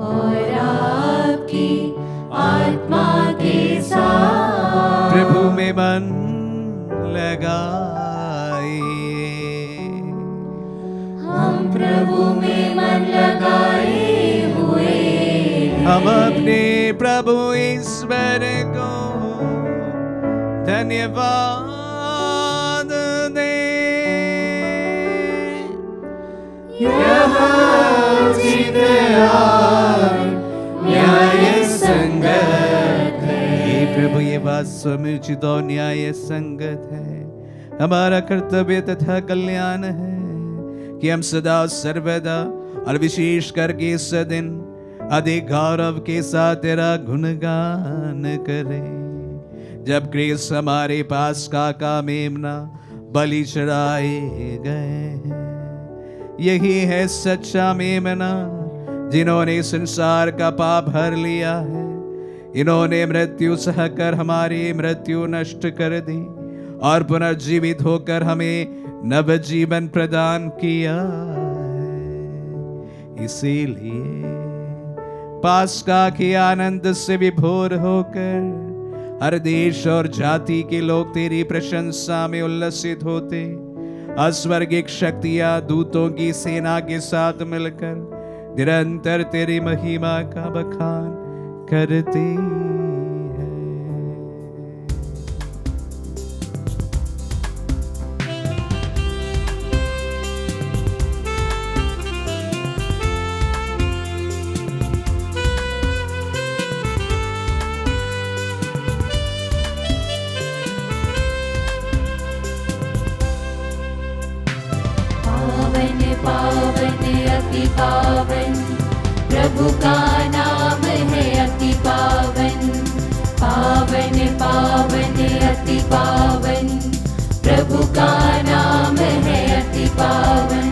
और आपकी आत्मा के साथ। प्रभु में मन लगाइए। हम प्रभु में मन लगाए हुए हम अपने प्रभु ईश्वर को धन्यवाद दें। यह उचित और न्याय संगत है। हे प्रभु, ये बात समुचित और न्याय संगत है। हमारा कर्तव्य तथा कल्याण है कि हम सदा सर्वदा और विशेष करके इस दिन अधिक गौरव के साथ तेरा गुणगान करें। जब क्रिस्त हमारे पास का मेमना बलि चढ़ाए गए हैं। यही है सच्चा मेमना जिन्होंने संसार का पाप हर लिया है। इन्होंने मृत्यु सहकर हमारी मृत्यु नष्ट कर दी और पुनर्जीवित होकर हमें नव जीवन प्रदान किया है। इसीलिए पास्का के आनंद से विभोर होकर हर देश और जाति के लोग तेरी प्रशंसा में उल्लसित होते, अस्वर्गिक शक्तियां दूतों की सेना के साथ मिलकर निरंतर तेरी महिमा का बखान करती है। पावन पावन अति पावन प्रभु का नाम है अति पावन। पावन पावन अति पावन प्रभु का नाम है अति पावन।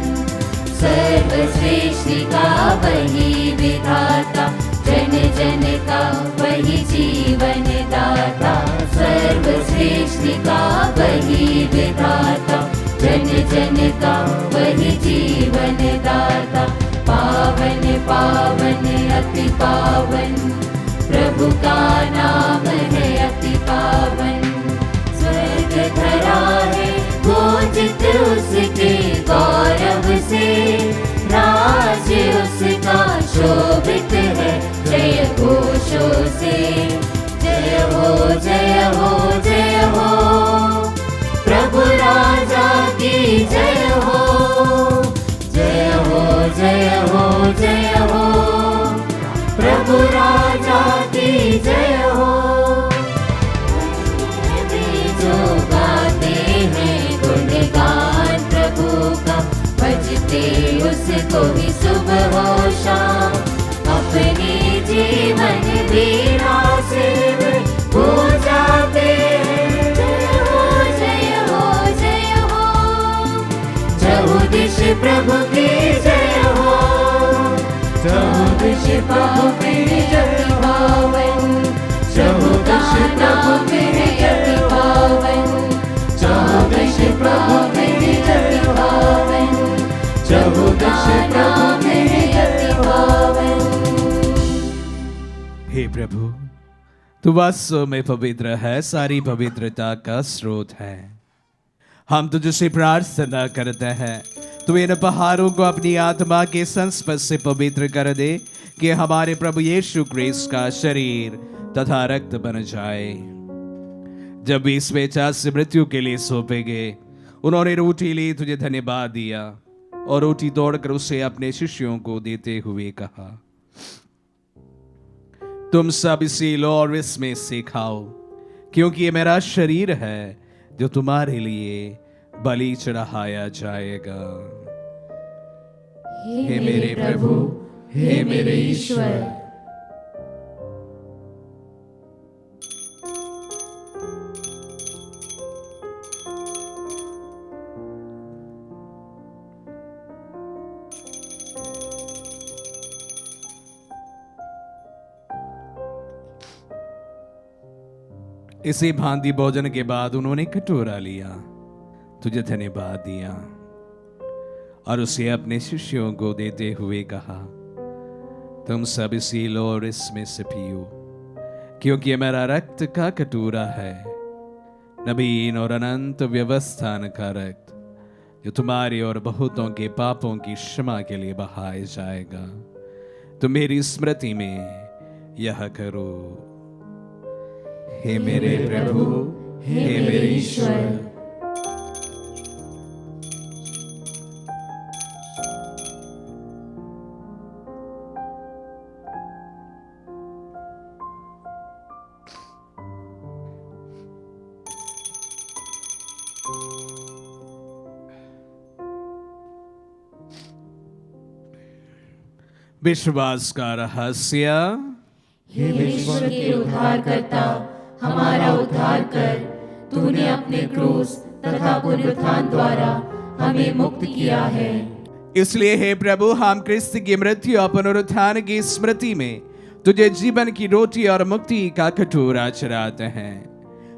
सर्वश्रेष्ठ का वही विधाता, जन जन का वही जीवन दाता। सर्वश्रेष्ठ का वही विधाता, जन जन का वही जीवन दाता। पावन पावन अति पावन प्रभु का नाम है अति पावन। स्वर्ग धरा है पूजित उसके गौरव से, राज्य उसका शोभित है जय घोषों से। जय हो जय हो जय हो। जय हो जय हो, प्रभु राजा की जय हो। जो गाते हैं गुणगान प्रभु का, बजते उसको ही सुबह हो शाम, अपनी जीवन वीणा से हो जाते हैं। जय हो जय हो जय हो, चहुदिश प्रभु की जय हो, चहुदिश प्रभु की जय पावन, चहुदिश प्रभु की जय पावन, चहुदिश प्रभु की जय पावन, चहुदिश प्रभु की जय पावन। हे प्रभु, तू वास्तव में पवित्र है, सारी पवित्रता का स्रोत है। हम तुझसे प्रार्थना करते हैं, तू इन पहाड़ों को अपनी आत्मा के संस्पर्श से पवित्र कर दे, कि हमारे प्रभु यीशु क्रिस्त का शरीर तथा रक्त बन जाए। जब भी इस स्वेच्छा से मृत्यु के लिए सौंपे गए, उन्होंने रोटी ली, तुझे धन्यवाद दिया और रोटी तोड़कर उसे अपने शिष्यों को देते हुए कहा, तुम सब इसे लो और इसमें से खाओ, क्योंकि ये मेरा शरीर है जो तुम्हारे लिए बलि चढ़ाया जाएगा। हे मेरे प्रभु, हे मेरे ईश्वर। इसी भांति भोजन के बाद उन्होंने कटोरा लिया, तुझे धन्यवाद दिया और उसे अपने शिष्यों को देते हुए कहा, तुम सब इसी लो और इसमें से पियो, क्योंकि ये मेरा रक्त का कटोरा है, नवीन और अनंत व्यवस्थान का रक्त, जो तुम्हारे और बहुतों के पापों की क्षमा के लिए बहाया जाएगा। तुम मेरी स्मृति में यह करो। हे मेरे प्रभु, हे मेरे ईश्वर। विश्वास का रहस्य। हे विश्व के उद्धारकर्ता, हमारा उद्धार कर। तूने अपने क्रूस तथा पुनरुत्थान द्वारा हमें मुक्त किया है। इसलिए हे प्रभु, हम क्रिस्त की मृत्यु और पुनरुत्थान की स्मृति में तुझे जीवन की रोटी और मुक्ति का कटोरा चढ़ाते हैं।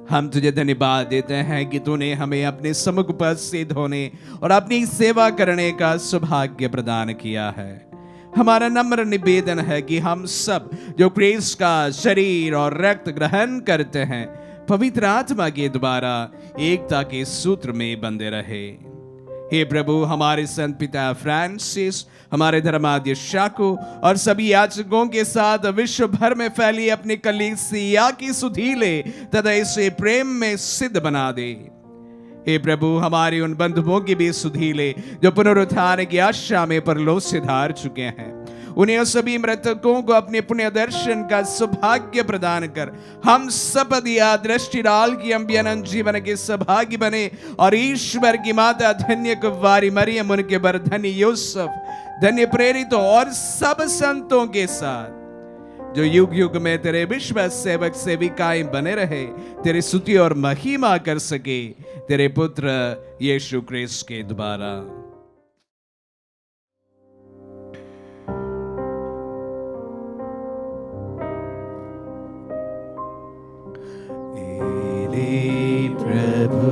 हम तुझे धन्यवाद देते हैं कि तूने हमें अपने सम्मुख पद से धोने और अपनी सेवा करने का सौभाग्य प्रदान किया है। हमारा नम्र निवेदन है कि हम सब जो क्रिस्त का शरीर और रक्त ग्रहण करते हैं, पवित्र आत्मा के द्वारा एकता के सूत्र में बंधे रहे। हे प्रभु, हमारे संत पिता फ्रांसिस, हमारे धर्माध्यक्षों और सभी याजकों के साथ विश्व भर में फैली अपनी कलीसिया की सुधीले तथा इसे प्रेम में सिद्ध बना दे। हे प्रभु, हमारे उन बंधुओं की भी सुधीले जो पुनरुत्थान की आशा में परलोक से धार चुके हैं, उन्हें सभी मृतकों को अपने पुण्य दर्शन का सौभाग्य प्रदान कर हम सब दिया दृष्टि डाल की हम भी अनंत जीवन के सौभाग्य बने और ईश्वर की माता धन्य कुंवारी मरियम, उनके बर धन्य यूसुफ, धन्य प्रेरितों और सब संतों के साथ जो युग युग में तेरे विश्वास सेवक सेविकाएं बने रहे, तेरी स्तुति और महिमा कर सके तेरे पुत्र यीशु क्रिस्त के द्वारा। प्रभु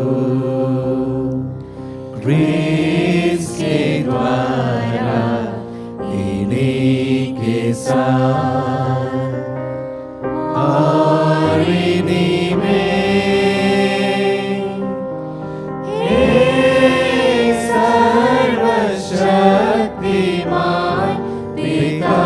क्रिस्त के द्वारा इन्हीं के साथ और इन्हीं में हे सर्वशक्तिमान पिता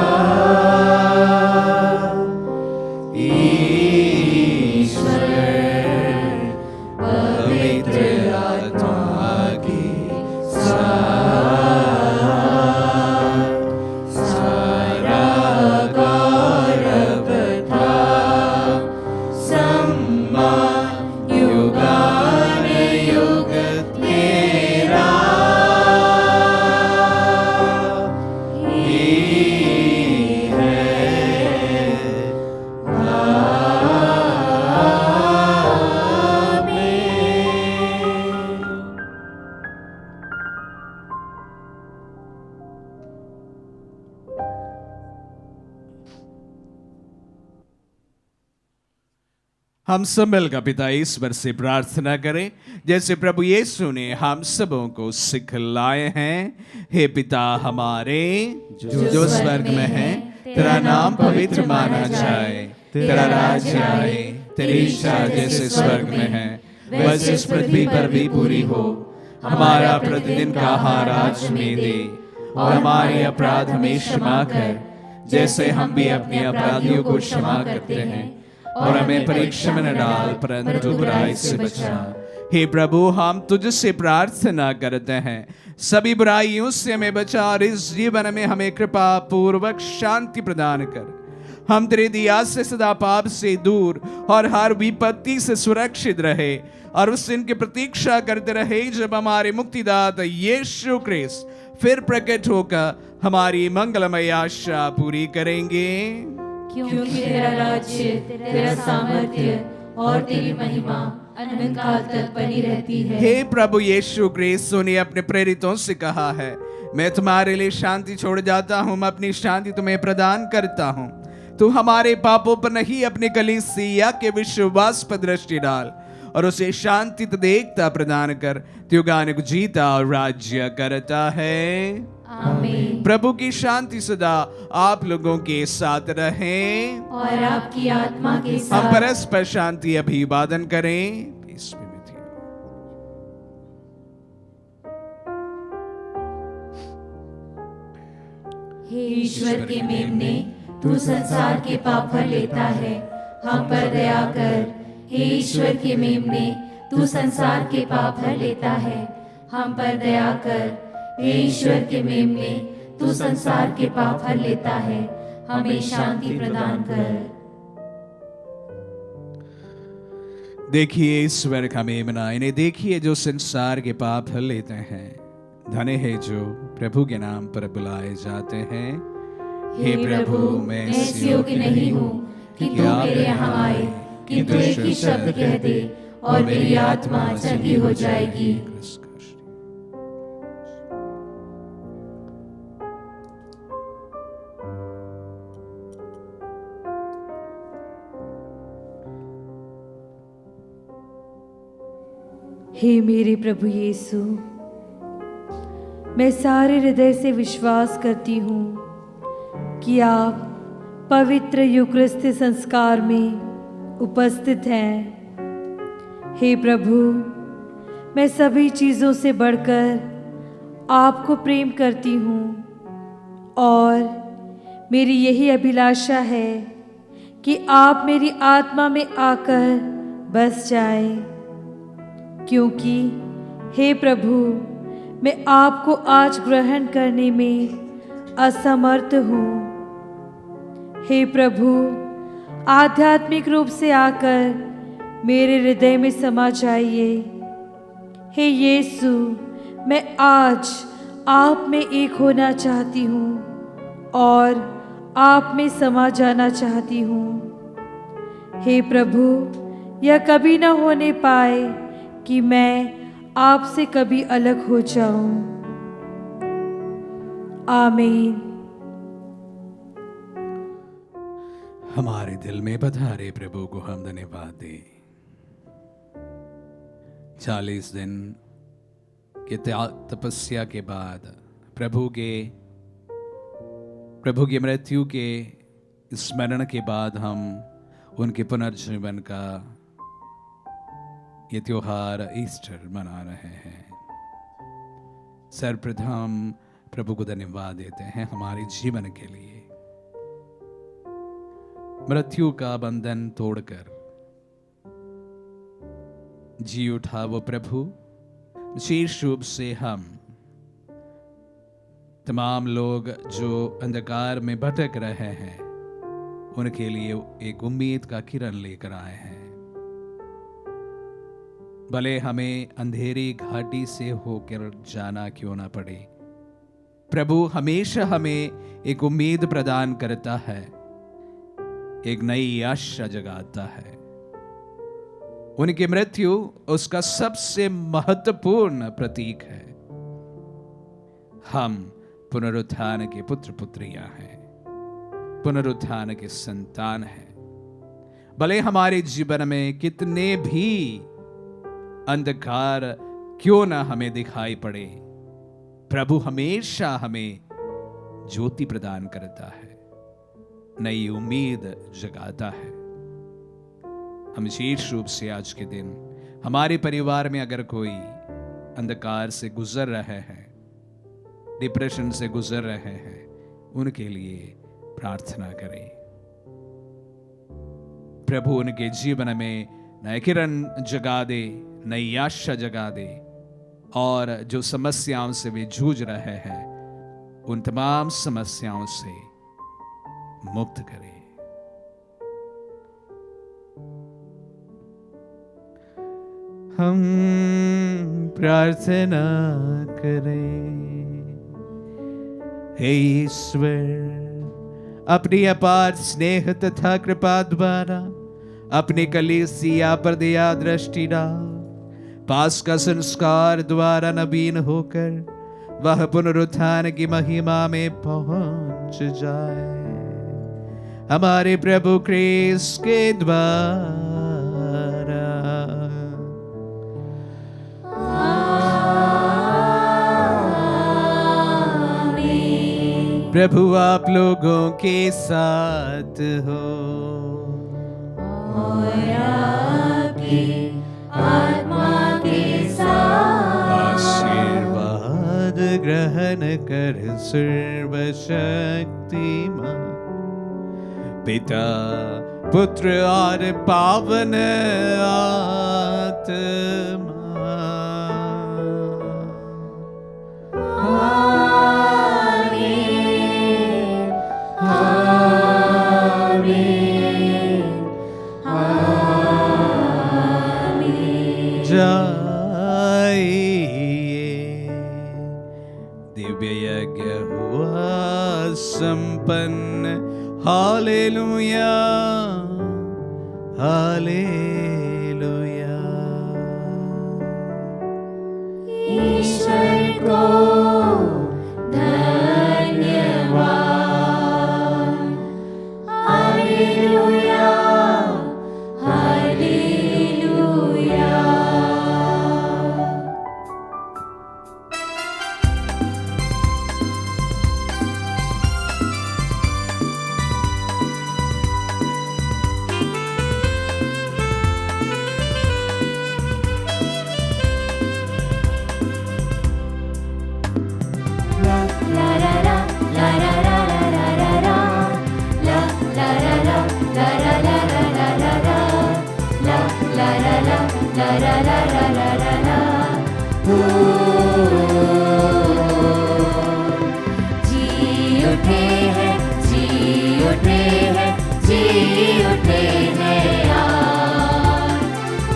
हम सब मिलकर पिता ईश्वर से प्रार्थना करें जैसे प्रभु यीशु ने हम सबों को सिखलाए हैं। हे पिता हमारे जो स्वर्ग में है, तेरा नाम पवित्र माना जाए, तेरा राज्य आए, तेरी इच्छा जैसे स्वर्ग में है वैसे इस पृथ्वी पर भी पूरी हो। हमारा प्रतिदिन का आहार आज हमें दे, और हमारे अपराध हमें क्षमा कर जैसे हम भी अपने अपराधियों को क्षमा करते हैं, और हमें परीक्षा में न डाल परंतु बुराई से बचा। हे प्रभु, हम तुझसे प्रार्थना करते हैं सभी बुराइयों से हमें बचा, और इस जीवन में हमें कृपा पूर्वक शांति प्रदान कर। हम तेरे दिया से सदा पाप से दूर और हर विपत्ति से सुरक्षित रहे, और उस दिन की प्रतीक्षा करते रहे जब हमारे मुक्तिदाता यीशु ख्रीस्त फिर प्रकट होकर हमारी मंगलमय आशा पूरी करेंगे। क्योंकि तेरा राज्य, तेरा सामर्थ्य और तेरी महिमा अनंत काल तक बनी रहती है। हे प्रभु यीशु ख्रीस्त ने अपने प्रेरितों से कहा है, मैं तुम्हारे लिए शांति छोड़ जाता हूँ, मैं अपनी शांति तुम्हें प्रदान करता हूँ। तू हमारे पापों पर नहीं अपने कलीसिया के विश्वास पर दृष्टि डाल, और उसे शांति तो देखता प्रदान कर। तू गाने को जीता और राज्य करता है। आमीन। प्रभु की शांति सदा आप लोगों के साथ रहे, और आपकी आत्मा के हम साथ। परस्पर शांति अभिवादन करें। Peace be with you. हे ईश्वर के मेमने, तू संसार के पाप भर लेता है, हम पर दया कर। हे ईश्वर के मेमने, तू संसार के पाप भर लेता है, हम पर दया कर। हे ईश्वर के मेमने, तू संसार के पाप भर लेता है, हमें शांति प्रदान कर। देखिए ईश्वर का मेमना, इन्हें देखिए जो संसार के पाप हर लेते हैं। धन्य है जो प्रभु के नाम पर बुलाए जाते हैं। हे प्रभु, मैं इस योग्य नहीं हूँ कि तू मेरे यहाँ आए, किंतु एक ही शब्द कह दे और मेरी आत्मा चंगी हो जाएगी। हे मेरे प्रभु यीशु, मैं सारे हृदय से विश्वास करती हूँ कि आप पवित्र यूकरिस्ती संस्कार में उपस्थित हैं। हे प्रभु, मैं सभी चीज़ों से बढ़कर आपको प्रेम करती हूँ, और मेरी यही अभिलाषा है कि आप मेरी आत्मा में आकर बस जाएं, क्योंकि हे प्रभु, मैं आपको आज ग्रहण करने में असमर्थ हूँ। हे प्रभु, आध्यात्मिक रूप से आकर मेरे हृदय में समा जाइए। हे यीशु, मैं आज आप में एक होना चाहती हूँ और आप में समा जाना चाहती हूँ। हे प्रभु, यह कभी न होने पाए कि मैं आपसे कभी अलग हो जाऊं। आमीन। हमारे दिल में पधारे प्रभु को हम धन्यवाद दें। 40 दिन के तपस्या के बाद प्रभु की मृत्यु के स्मरण के बाद हम उनके पुनर्जीवन का ये त्योहार ईस्टर मना रहे हैं। सर्वप्रथम प्रभु को धन्यवाद देते हैं हमारे जीवन के लिए। मृत्यु का बंधन तोड़कर जी उठा वो प्रभु। विशेष रूप से हम तमाम लोग जो अंधकार में भटक रहे हैं उनके लिए एक उम्मीद का किरण लेकर आए हैं। भले हमें अंधेरी घाटी से होकर जाना क्यों ना पड़े, प्रभु हमेशा हमें एक उम्मीद प्रदान करता है, एक नई आशा जगाता है। उनकी मृत्यु उसका सबसे महत्वपूर्ण प्रतीक है। हम पुनरुत्थान के पुत्र पुत्रियां हैं, पुनरुत्थान के संतान हैं। भले हमारे जीवन में कितने भी अंधकार क्यों ना हमें दिखाई पड़े, प्रभु हमेशा हमें ज्योति प्रदान करता है, नई उम्मीद जगाता है। हम विशेष रूप से आज के दिन हमारे परिवार में अगर कोई अंधकार से गुजर रहे हैं, डिप्रेशन से गुजर रहे हैं, उनके लिए प्रार्थना करें। प्रभु उनके जीवन में नए किरण जगा दे, नई आशा जगा दे, और जो समस्याओं से वे जूझ रहे हैं उन तमाम समस्याओं से मुक्त करें। हम प्रार्थना करें। हे ईश्वर, अपनी अपार स्नेह तथा कृपा द्वारा अपनी कलीसिया पर दया दृष्टि डाल, पास का संस्कार द्वारा नवीन होकर वह पुनरुत्थान की महिमा में पहुंच जाए, हमारे प्रभु क्रिस्त के द्वारा। प्रभु आप लोगों के साथ हो और आपकी आत्मा के साथ। आशीर्वाद ग्रहण कर सर्वशक्तिमान पिता, पुत्र और पावन आत्मा। दिव्य यज्ञ हुआ संपन्न। Hallelujah, hallelujah. ईश्वर को धन्यवाद। Hallelujah, hallelujah. जी उठे हैं, जी उठे हैं, जी उठे हैं यार।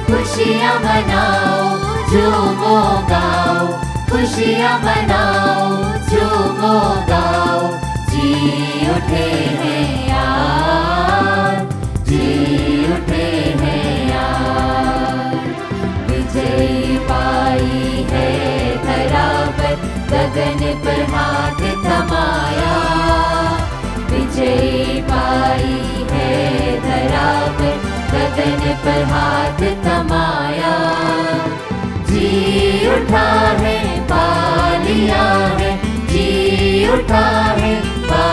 खुशियाँ मनाओ, झूमो गाओ, खुशियाँ मनाओ, झूमो गाओ। जी उठे हैं यार, जी उठे हैं यार। विजय पाई है धरा पर, गगन पर हाथ थमाया। विजय पाई है धरा पर, गगन पर हाथ थमाया। जी उठा है, पा लिया है, जी उठा है, पा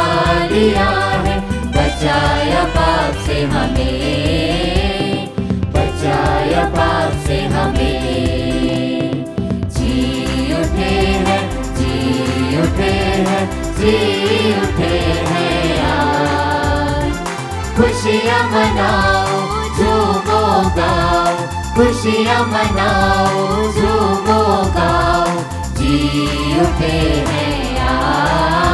लिया है। बचाया पाप से हमें, बचाया पाप से हमें। जी उठे हैं, जी उठे हैं, जी उठे हैं यार। खुशियाँ मनाओ, झूमो गाओ, खुशियाँ मनाओ, झूमो गाओ। जी उठे हैं यार।